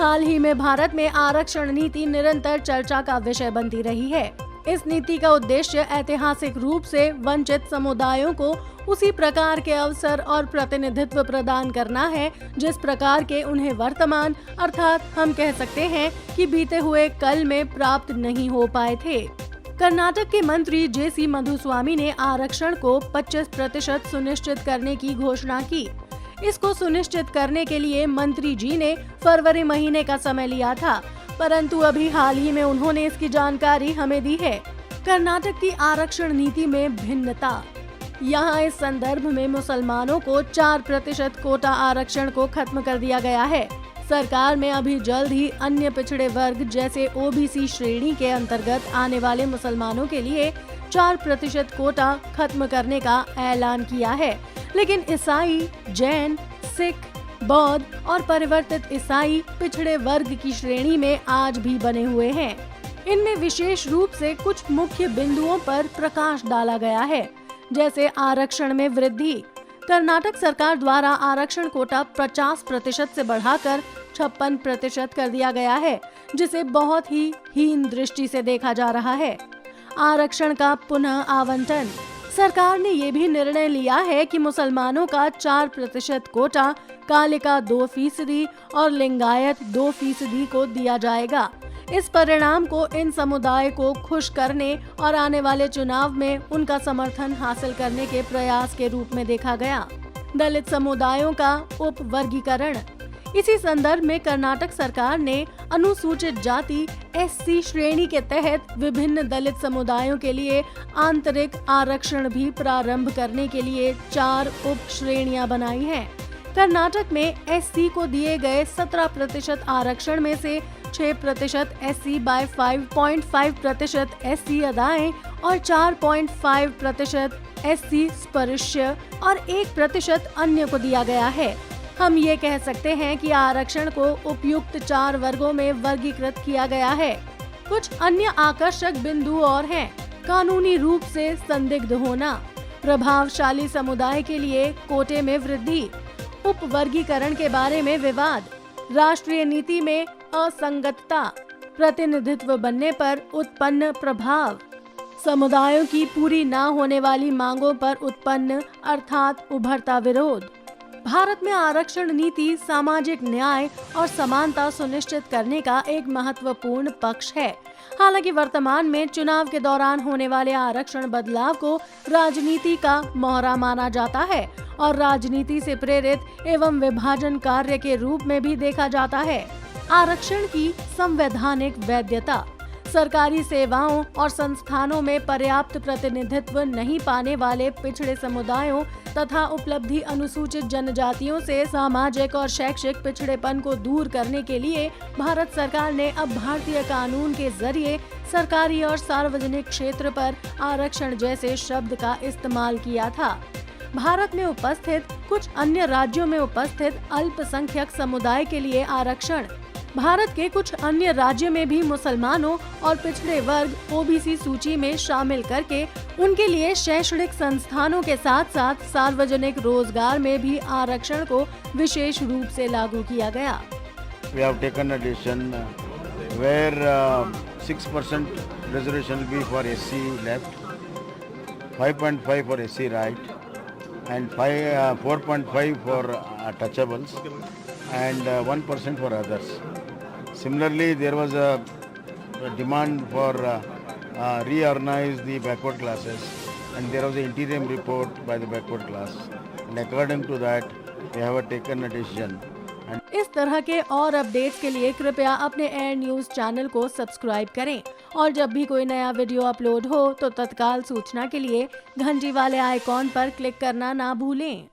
हाल ही में भारत में आरक्षण नीति निरंतर चर्चा का विषय बनती रही है। इस नीति का उद्देश्य ऐतिहासिक रूप से वंचित समुदायों को उसी प्रकार के अवसर और प्रतिनिधित्व प्रदान करना है जिस प्रकार के उन्हें वर्तमान अर्थात हम कह सकते हैं कि बीते हुए कल में प्राप्त नहीं हो पाए थे। कर्नाटक के मंत्री जेसी मधुस्वामी ने आरक्षण को 25% सुनिश्चित करने की घोषणा की। इसको सुनिश्चित करने के लिए मंत्री जी ने फरवरी महीने का समय लिया था, परंतु अभी हाल ही में उन्होंने इसकी जानकारी हमें दी है। कर्नाटक की आरक्षण नीति में भिन्नता। यहाँ इस संदर्भ में मुसलमानों को 4% कोटा आरक्षण को खत्म कर दिया गया है। सरकार में अभी जल्द ही अन्य पिछड़े वर्ग जैसे ओबीसी श्रेणी के अंतर्गत आने वाले मुसलमानों के लिए 4% कोटा खत्म करने का ऐलान किया है, लेकिन ईसाई, जैन, सिख, बौद्ध और परिवर्तित ईसाई पिछड़े वर्ग की श्रेणी में आज भी बने हुए हैं। इनमें विशेष रूप से कुछ मुख्य बिंदुओं पर प्रकाश डाला गया है, जैसे आरक्षण में वृद्धि। कर्नाटक सरकार द्वारा आरक्षण कोटा 50% से बढ़ाकर 56% कर दिया गया है, जिसे बहुत ही हीन दृष्टि से देखा जा रहा है। आरक्षण का पुनः आवंटन। सरकार ने ये भी निर्णय लिया है कि मुसलमानों का 4% कोटा कालिका 2% और लिंगायत 2% को दिया जाएगा। इस परिणाम को इन समुदाय को खुश करने और आने वाले चुनाव में उनका समर्थन हासिल करने के प्रयास के रूप में देखा गया। दलित समुदायों का उपवर्गीकरण। इसी संदर्भ में कर्नाटक सरकार ने अनुसूचित जाति एससी श्रेणी के तहत विभिन्न दलित समुदायों के लिए आंतरिक आरक्षण भी प्रारंभ करने के लिए 4 उप श्रेणियां बनाई हैं। कर्नाटक में एससी को दिए गए 17% आरक्षण में से 6% एससी बाय 5.5% एससी अदाएं और 4.5% एससी स्पृश्य और 1% अन्य को दिया गया है। हम ये कह सकते हैं कि आरक्षण को उपयुक्त 4 वर्गों में वर्गीकृत किया गया है। कुछ अन्य आकर्षक बिंदु और हैं। कानूनी रूप से संदिग्ध होना, प्रभावशाली समुदाय के लिए कोटे में वृद्धि, उपवर्गीकरण के बारे में विवाद, राष्ट्रीय नीति में असंगतता, प्रतिनिधित्व बनने पर उत्पन्न प्रभाव, समुदायों की पूरी न होने वाली मांगों पर उत्पन्न अर्थात उभरता विरोध। भारत में आरक्षण नीति सामाजिक न्याय और समानता सुनिश्चित करने का एक महत्वपूर्ण पक्ष है। हालांकि वर्तमान में चुनाव के दौरान होने वाले आरक्षण बदलाव को राजनीति का मोहरा माना जाता है और राजनीति से प्रेरित एवं विभाजन कार्य के रूप में भी देखा जाता है। आरक्षण की संवैधानिक वैधता। सरकारी सेवाओं और संस्थानों में पर्याप्त प्रतिनिधित्व नहीं पाने वाले पिछड़े समुदायों तथा उपलब्धि अनुसूचित जनजातियों से सामाजिक और शैक्षिक पिछड़ेपन को दूर करने के लिए भारत सरकार ने अब भारतीय कानून के जरिए सरकारी और सार्वजनिक क्षेत्र पर आरक्षण जैसे शब्द का इस्तेमाल किया था। भारत में उपस्थित कुछ अन्य राज्यों में उपस्थित अल्पसंख्यक समुदाय के लिए आरक्षण। भारत के कुछ अन्य राज्यों में भी मुसलमानों और पिछड़े वर्ग ओबीसी सूची में शामिल करके उनके लिए शैक्षणिक संस्थानों के साथ साथ सार्वजनिक रोजगार में भी आरक्षण को विशेष रूप से लागू किया गया। We have taken a decision where 6% reservation will be for SC left, 5.5 for SC right, and 4.5 for touchables, and 1% for others. Similarly, there was a demand for reorganize the backward classes, and there was an interim report by the backward class, and according to that, we have taken a decision. इस तरह के और updates के लिए कृपया अपने air news channel को subscribe करें और जब भी कोई नया वीडियो अपलोड हो तो तत्काल सूचना के लिए घंटी वाले आइकॉन पर क्लिक करना ना भूलें।